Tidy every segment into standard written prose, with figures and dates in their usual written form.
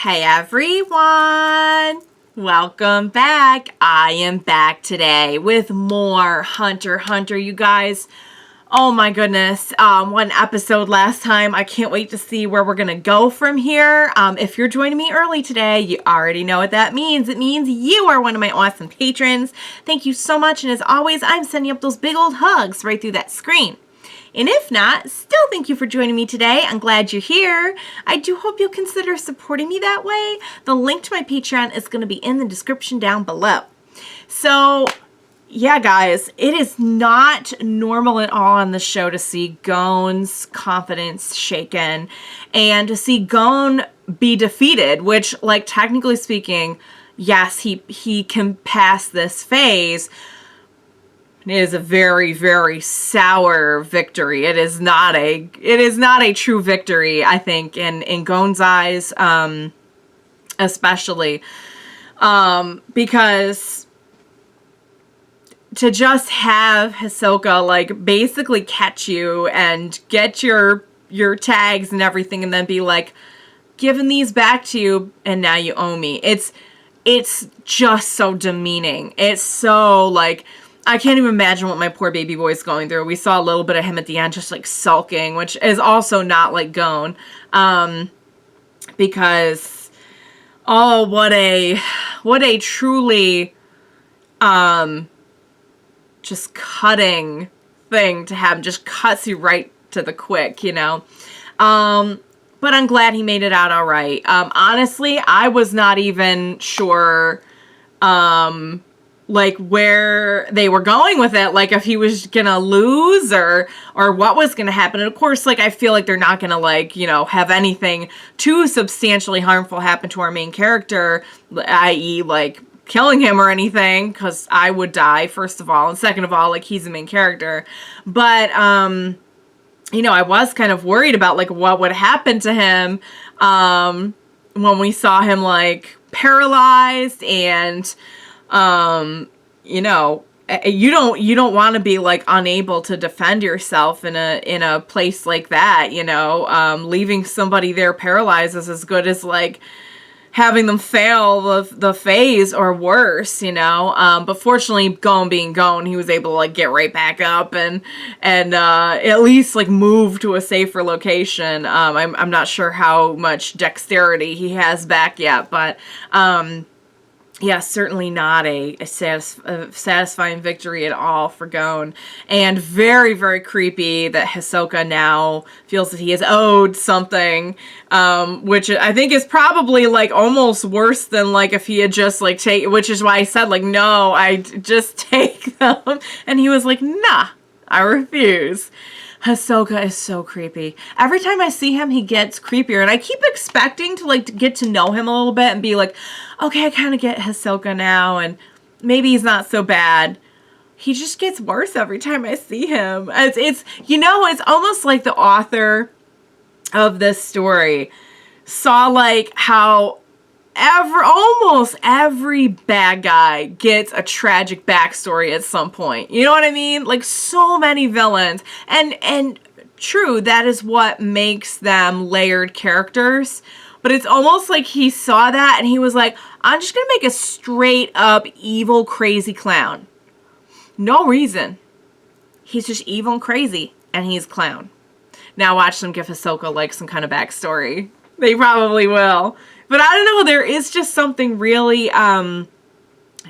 Hey everyone! Welcome back. I am back today with more Hunter x Hunter, you guys. Oh my goodness, one episode last time. I can't wait to see where we're gonna go from here. If you're joining me early today, you already know what that means. It means you are one of my awesome patrons. Thank you so much, and as always, I'm sending up those big old hugs right through that screen. And if not, still thank you for joining me today. I'm glad you're here. I do hope you'll consider supporting me that way. The link to my Patreon is going to be in the description down below. So, yeah, guys, it is not normal at all on the show to see Gon's confidence shaken and to see Gon be defeated, which, like, technically speaking, yes, he can pass this phase. It is a very, very sour victory. It is not a true victory, I think, in Gon's eyes, especially, because to just have Hisoka, like, basically catch you and get your tags and everything and then be like, giving these back to you and now you owe me. It's just so demeaning. It's so, like, I can't even imagine what my poor baby boy's going through. We saw a little bit of him at the end just, like, sulking, which is also not like Gon. Because, oh, what a truly, just cutting thing to have. Just cuts you right to the quick, you know. But I'm glad he made it out all right. Honestly, I was not even sure, like, where they were going with it, like, if he was gonna lose or what was gonna happen. And of course, like, I feel like they're not gonna, like, you know, have anything too substantially harmful happen to our main character, i.e., like, killing him or anything, because I would die, first of all, and second of all, like, he's the main character. But, you know, I was kind of worried about, like, what would happen to him, when we saw him, like, paralyzed and, you know, you don't want to be, like, unable to defend yourself in a place like that, you know. Leaving somebody there paralyzed is as good as, like, having them fail the phase or worse, you know. But fortunately, Gon being Gon, he was able to, like, get right back up and at least, like, move to a safer location. I'm not sure how much dexterity he has back yet, but yeah, certainly not a satisfying victory at all for Gon. And very, very creepy that Hisoka now feels that he is owed something, which I think is probably, like, almost worse than, like, if he had just, like, which is why I said, like, no, I just take them. And he was like, nah, I refuse. Hisoka is so creepy. Every time I see him, he gets creepier. And I keep expecting to, like, get to know him a little bit and be like, okay, I kind of get Hisoka now, and maybe he's not so bad. He just gets worse every time I see him. It's you know, it's almost like the author of this story saw, like, how almost every bad guy gets a tragic backstory at some point. You know what I mean? Like, so many villains. And true, that is what makes them layered characters. But it's almost like he saw that and he was like, I'm just going to make a straight up evil, crazy clown. No reason. He's just evil and crazy, and he's a clown. Now watch them give Hisoka, like, some kind of backstory. They probably will. But I don't know, there is just something really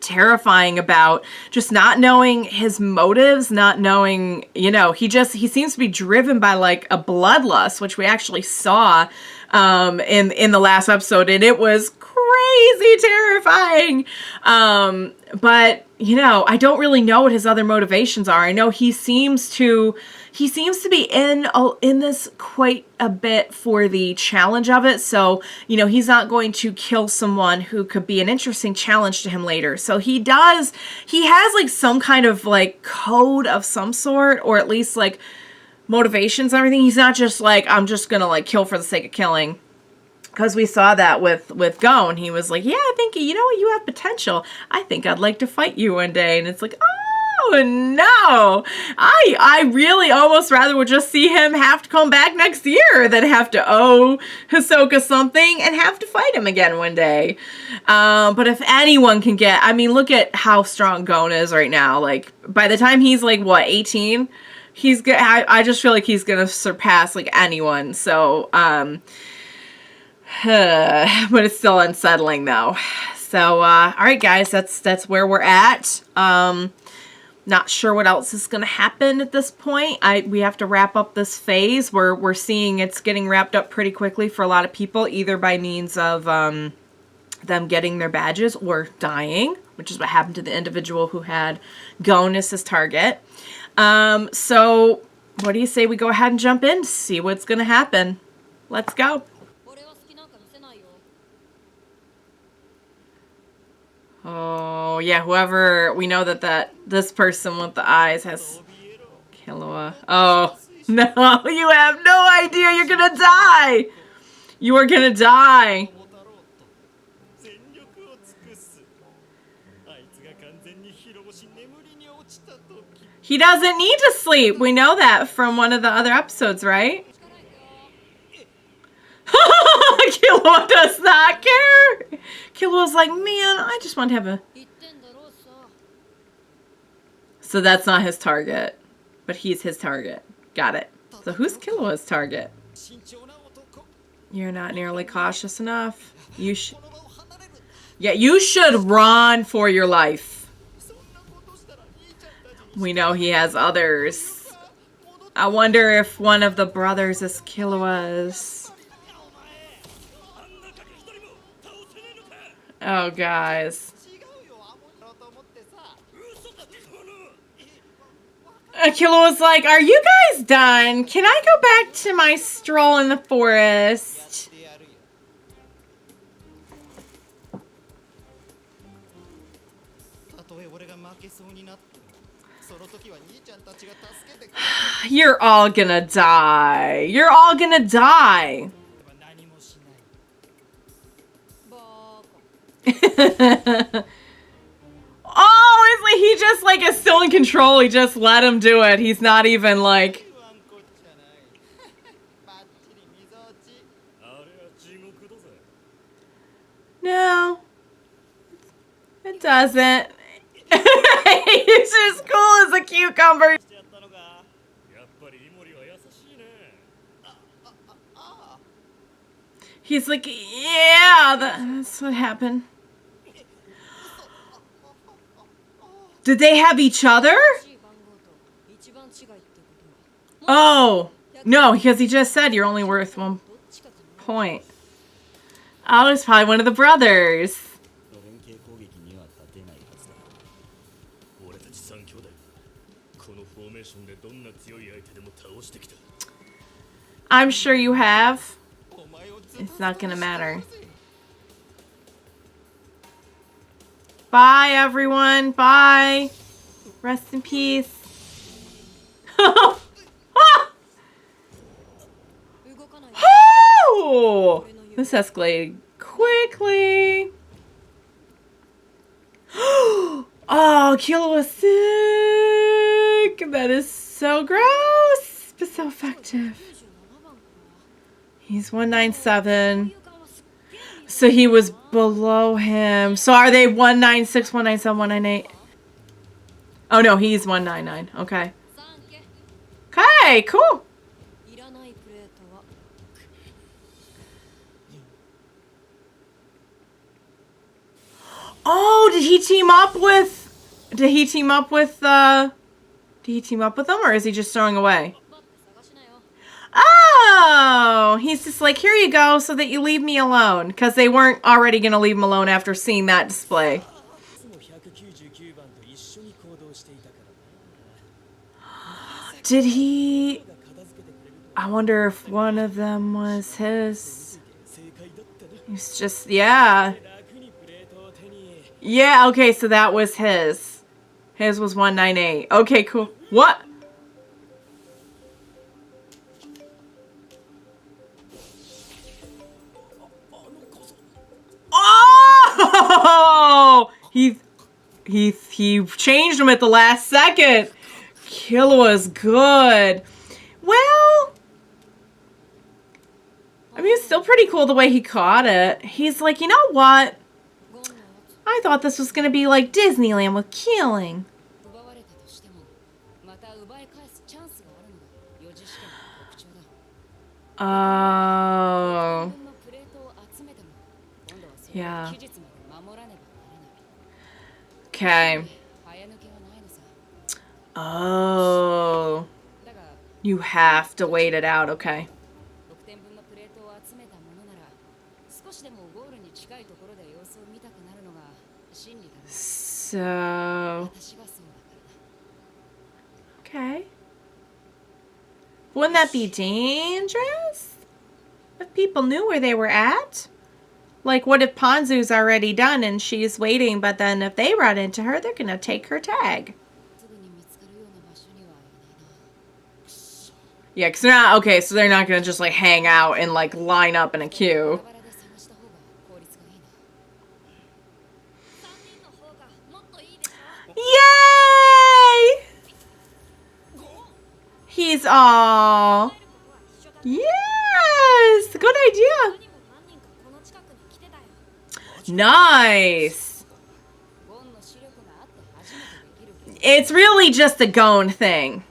terrifying about just not knowing his motives, not knowing, you know, he seems to be driven by, like, a bloodlust, which we actually saw in the last episode, and it was crazy terrifying. But, you know, I don't really know what his other motivations are. I know he seems to be in this quite a bit for the challenge of it. So, you know, he's not going to kill someone who could be an interesting challenge to him later. So he has, like, some kind of, like, code of some sort, or at least, like, motivations and everything. He's not just like, I'm just gonna, like, kill for the sake of killing. Because we saw that with Gon. He was like, yeah, I think, you know, you have potential. I think I'd like to fight you one day. And it's like, Oh no! I really almost rather would just see him have to come back next year than have to owe Hisoka something and have to fight him again one day. But if anyone can get, I mean, look at how strong Gon is right now. Like, by the time he's like, what, 18? I just feel like he's gonna surpass like anyone. So, but it's still unsettling though. So, all right, guys, that's where we're at. Not sure what else is going to happen at this point. We have to wrap up this phase. We're seeing it's getting wrapped up pretty quickly for a lot of people, either by means of them getting their badges or dying, which is what happened to the individual who had Gon as his target. So, what do you say we go ahead and jump in, see what's going to happen? Let's go. Oh, yeah, whoever, we know that this person with the eyes has Killua. Oh, no, you have no idea, you're gonna die! You are gonna die! He doesn't need to sleep, we know that from one of the other episodes, right? Killua does not care. Killua's like, man, I just want to have a... So that's not his target, but he's his target. Got it. So who's Killua's target? You're not nearly cautious enough. You should run for your life. We know he has others. I wonder if one of the brothers is Killua's. Oh, guys. Killua's like, are you guys done? Can I go back to my stroll in the forest? You're all gonna die. You're all gonna die. Oh, it's like he just like is still in control. He just let him do it. He's not even like... No. It doesn't. He's just cool as a cucumber. He's like, yeah, that's what happened. Did they have each other? Oh, no, because he just said you're only worth 1 point. Oh, it's probably one of the brothers. I'm sure you have. It's not gonna matter. Bye, everyone. Bye. Rest in peace. Oh! This escalated quickly. Oh, Killua was sick. That is so gross, but so effective. He's 197. So he was below him. So are they 196, 197, 198? Oh no, he's 199. Okay. Okay, cool. Oh, did he team up with them, or is he just throwing away? Oh, he's just like, here you go, so that you leave me alone. Because they weren't already going to leave him alone after seeing that display. Did he... I wonder if one of them was his. It's just, yeah. Yeah, okay, so that was his. His was 198. Okay, cool. What? Oh! He changed him at the last second. Killua's good. Well, I mean, it's still pretty cool the way he caught it. He's like, you know what? I thought this was going to be like Disneyland with killing. Oh. Yeah. Okay. Oh. You have to wait it out, okay. So. Okay. Wouldn't that be dangerous? If people knew where they were at? Like, what if Ponzu's already done and she's waiting, but then if they run into her, they're going to take her tag. Yeah, because they're not, okay, so they're not going to just, like, hang out and, like, line up in a queue. Yay! He's all. Yes! Good idea. Nice. It's really just a Gon thing.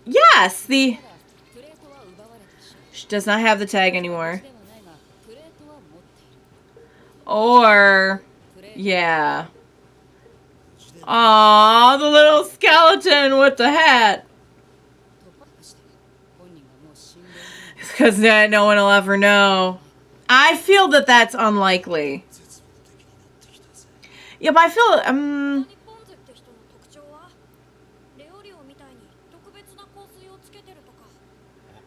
Yes, she does not have the tag anymore. Or, yeah. Aw, the little skeleton with the hat. Because no one will ever know. I feel that that's unlikely. Yeah, but I feel,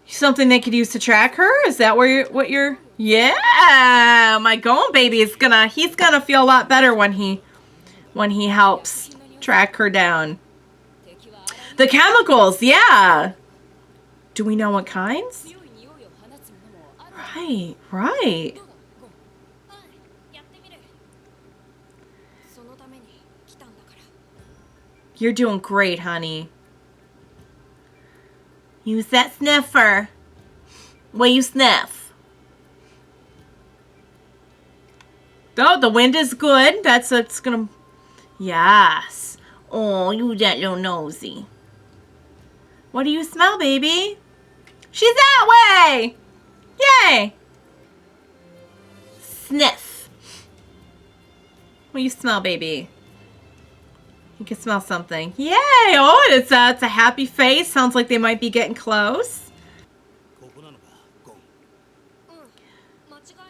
something they could use to track her? Is that what you're... Yeah! My Gon baby is he's gonna feel a lot better when he helps track her down. The chemicals, yeah! Do we know what kinds? Right, right. You're doing great, honey. Use that sniffer. Will you sniff? Oh, the wind is good. It's gonna... Yes. Oh, you that little nosy. What do you smell, baby? She's that way! Yay! Sniff. What do you smell, baby? You can smell something. Yay! Oh, it's a happy face. Sounds like they might be getting close.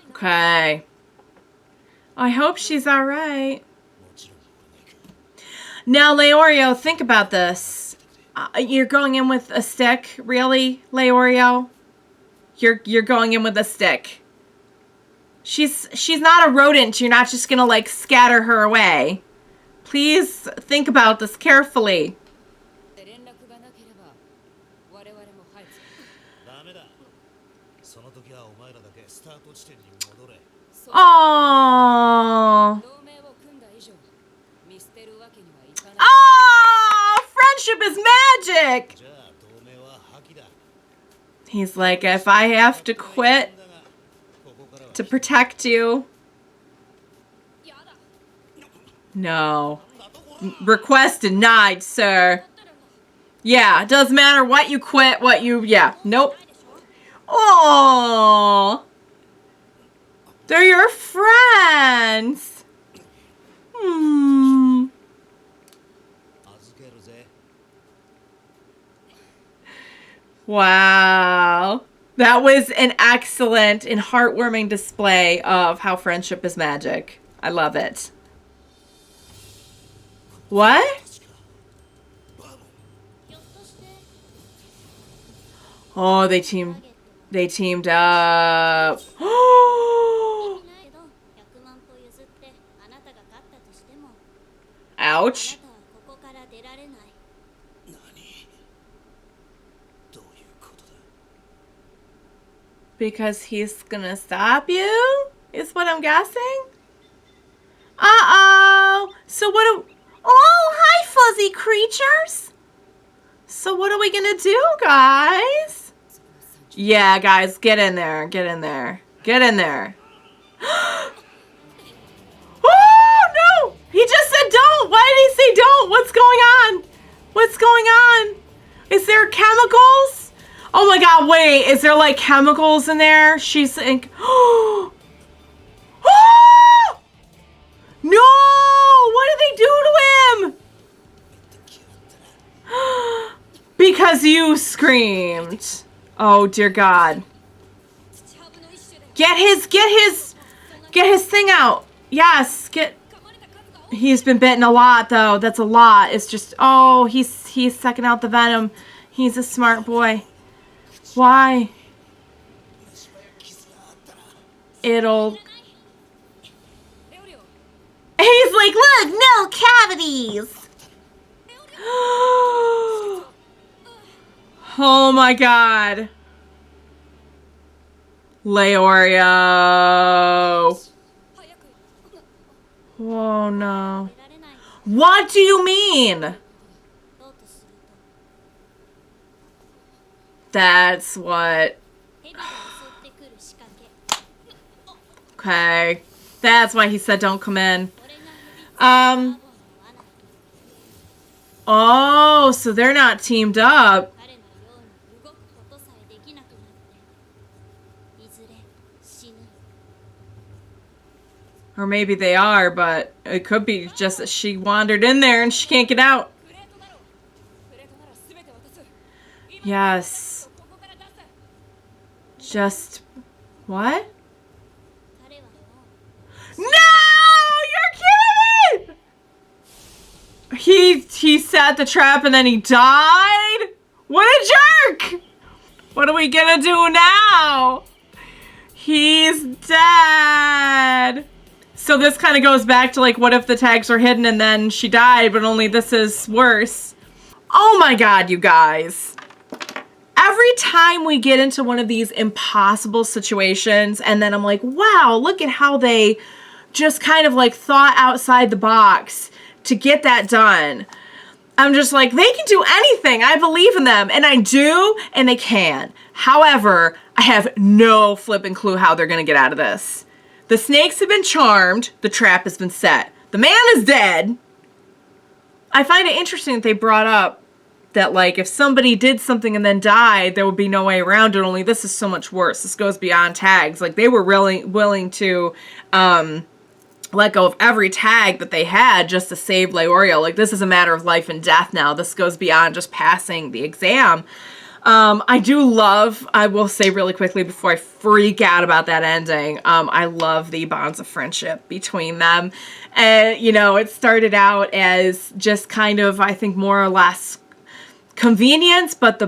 Okay. I hope she's all right. Now, Leorio, think about this. You're going in with a stick, really, Leorio? You're going in with a stick. She's not a rodent. You're not just gonna like scatter her away. Please think about this carefully. Oh. Oh, friendship is magic. He's like, if I have to quit to protect you. No. Request denied, sir. Yeah, it doesn't matter what you quit, yeah, nope. Oh. They're your friends. Hmm. Wow. That was an excellent and heartwarming display of how friendship is magic. I love it. What? Oh, they teamed up. Ouch. Because he's gonna stop you? is what I'm guessing. Uh-oh. So what do... Oh, hi, fuzzy creatures. So what are we gonna do, guys? Yeah, guys, get in there. Get in there. Get in there. Oh, no! He just said don't! Why did he say don't? What's going on? What's going on? Is there chemicals? Oh my god, wait. Is there like chemicals in there? She's like... Oh! No! What did they do to him? Because you screamed. Oh dear God. Get his thing out. Yes, He's been bitten a lot though. That's a lot. It's just, oh, he's sucking out the venom. He's a smart boy. Why? It'll... He's like, look, no cavities. Oh my god. Leorio. Oh no. What do you mean? That's what... Okay. That's why he said don't come in. Oh, so they're not teamed up. Or maybe they are, but it could be just that she wandered in there and she can't get out. Yes. Just... What? No! You're kidding me! He set the trap and then he died? What a jerk! What are we gonna do now? He's dead. So this kind of goes back to like, what if the tags were hidden and then she died, but only this is worse. Oh my god, you guys. Every time we get into one of these impossible situations and then I'm like, wow, look at how they just kind of like thought outside the box to get that done. I'm just like, they can do anything. I believe in them. And I do, and they can. However, I have no flipping clue how they're going to get out of this. The snakes have been charmed. The trap has been set. The man is dead. I find it interesting that they brought up that, like, if somebody did something and then died, there would be no way around it, only this is so much worse. This goes beyond tags. Like, they were really willing to let go of every tag that they had just to save Leorio. Like, this is a matter of life and death now. This goes beyond just passing the exam. I do love, I will say really quickly before I freak out about that ending, I love the bonds of friendship between them. And, you know, it started out as just kind of, I think, more or less convenience, but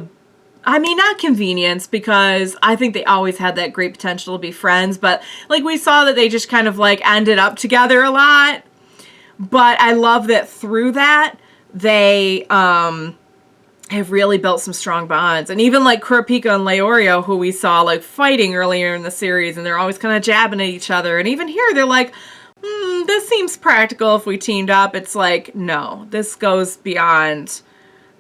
not convenience, because I think they always had that great potential to be friends, but like we saw that they just kind of like ended up together a lot. But I love that through that, they, have really built some strong bonds. And even like Kurapika and Leorio, who we saw like fighting earlier in the series, and they're always kind of jabbing at each other. And even here, they're like, this seems practical if we teamed up. It's like, no, this goes beyond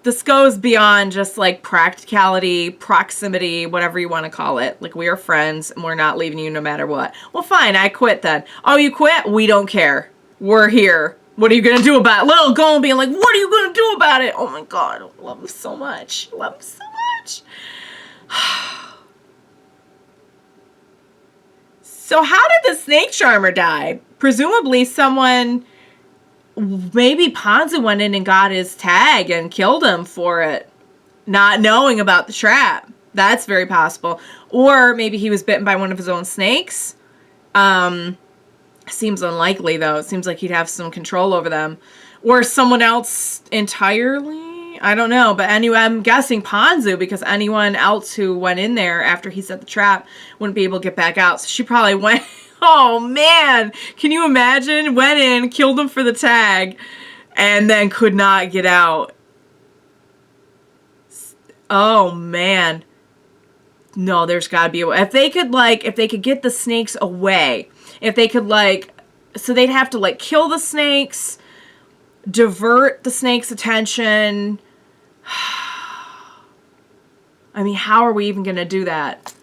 just like practicality, proximity, whatever you want to call it. Like, we are friends and we're not leaving you no matter what. Well, fine, I quit then. Oh, you quit? We don't care. We're here. What are you going to do about it? Little Gon being like, what are you going to do about it? Oh my god, I love him so much. Love him so much. So how did the snake charmer die? Presumably someone, maybe Ponzu went in and got his tag and killed him for it, not knowing about the trap. That's very possible. Or maybe he was bitten by one of his own snakes. Seems unlikely, though. It seems like he'd have some control over them. Or someone else entirely? I don't know. But anyway, I'm guessing Ponzu, because anyone else who went in there after he set the trap wouldn't be able to get back out. So she probably went... Oh, man. Can you imagine? Went in, killed him for the tag, and then could not get out. Oh, man. No, there's gotta be a way. If they could get the snakes away, if they could so they'd have to kill the snakes, divert the snakes' attention. I mean, how are we even gonna do that?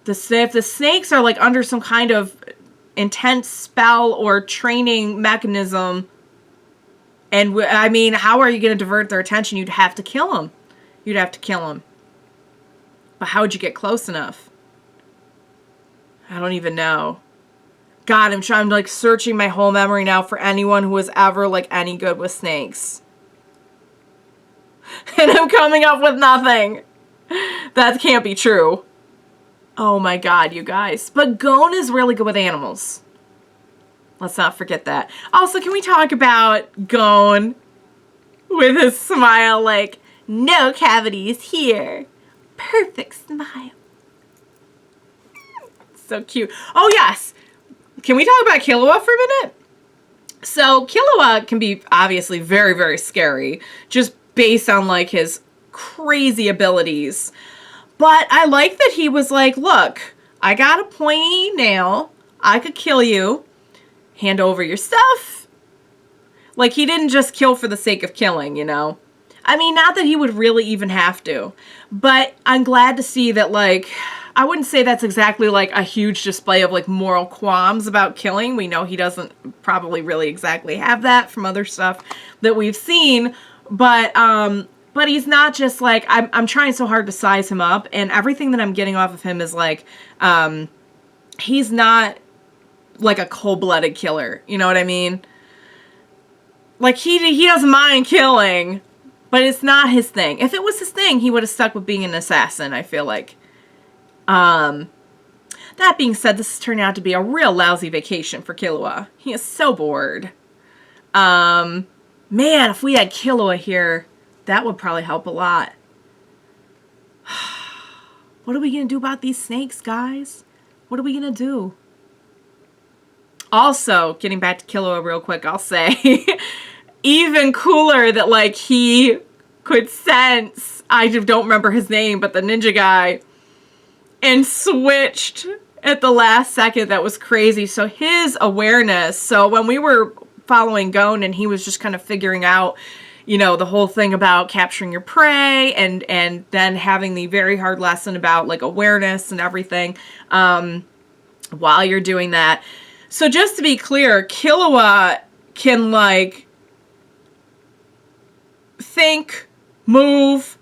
If the snakes are under some kind of intense spell or training mechanism, and I mean, how are you gonna divert their attention? You'd have to kill them. You'd have to kill them. But how would you get close enough? I don't even know. God, I'm searching my whole memory now for anyone who was ever any good with snakes. And I'm coming up with nothing. That can't be true. Oh my God, you guys. But Gon is really good with animals. Let's not forget that. Also, can we talk about Gon with his smile no cavities here. Perfect smile. So cute. Oh, yes. Can we talk about Killua for a minute? So Killua can be obviously very, very scary, just based on his crazy abilities. But I like that he was look, I got a pointy nail. I could kill you. Hand over your stuff. He didn't just kill for the sake of killing, you know? I mean, not that he would really even have to. But I'm glad to see that, I wouldn't say that's exactly a huge display of moral qualms about killing. We know he doesn't probably really exactly have that from other stuff that we've seen. But he's not just I'm trying so hard to size him up, and everything that I'm getting off of him is he's not a cold-blooded killer. You know what I mean? He doesn't mind killing, but it's not his thing. If it was his thing, he would have stuck with being an assassin, I feel like. That being said, this has turned out to be a real lousy vacation for Killua. He is so bored. Man, if we had Killua here, that would probably help a lot. What are we going to do about these snakes, guys? What are we going to do? Also, getting back to Killua real quick, I'll say, even cooler that, he could sense, I don't remember his name, but the ninja guy, and switched at the last second. That was crazy. So his awareness, so when we were following Gon and he was just kind of figuring out, the whole thing about capturing your prey and then having the very hard lesson about awareness and everything while you're doing that. So just to be clear, Killua can think, move,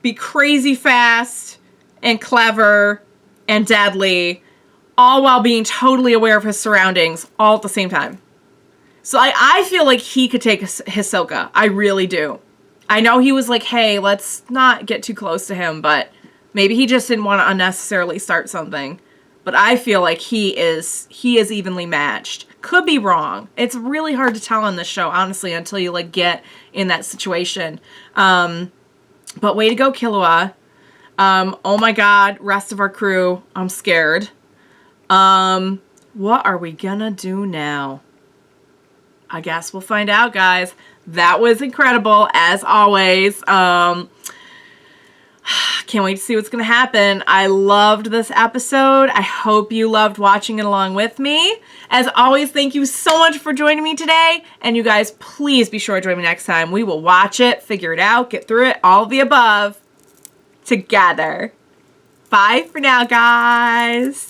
be crazy fast and clever and deadly, all while being totally aware of his surroundings all at the same time. So I feel like he could take Hisoka. I really do. I know he was hey, let's not get too close to him, but maybe he just didn't want to unnecessarily start something. But I feel like he is evenly matched. Could be wrong. It's really hard to tell on this show, honestly, until you get in that situation. But way to go, Killua. Oh my God, rest of our crew, I'm scared. What are we gonna do now? I guess we'll find out, guys. That was incredible, as always. Can't wait to see what's going to happen. I loved this episode. I hope you loved watching it along with me. As always, thank you so much for joining me today. And you guys, please be sure to join me next time. We will watch it, figure it out, get through it, all of the above together. Bye for now, guys.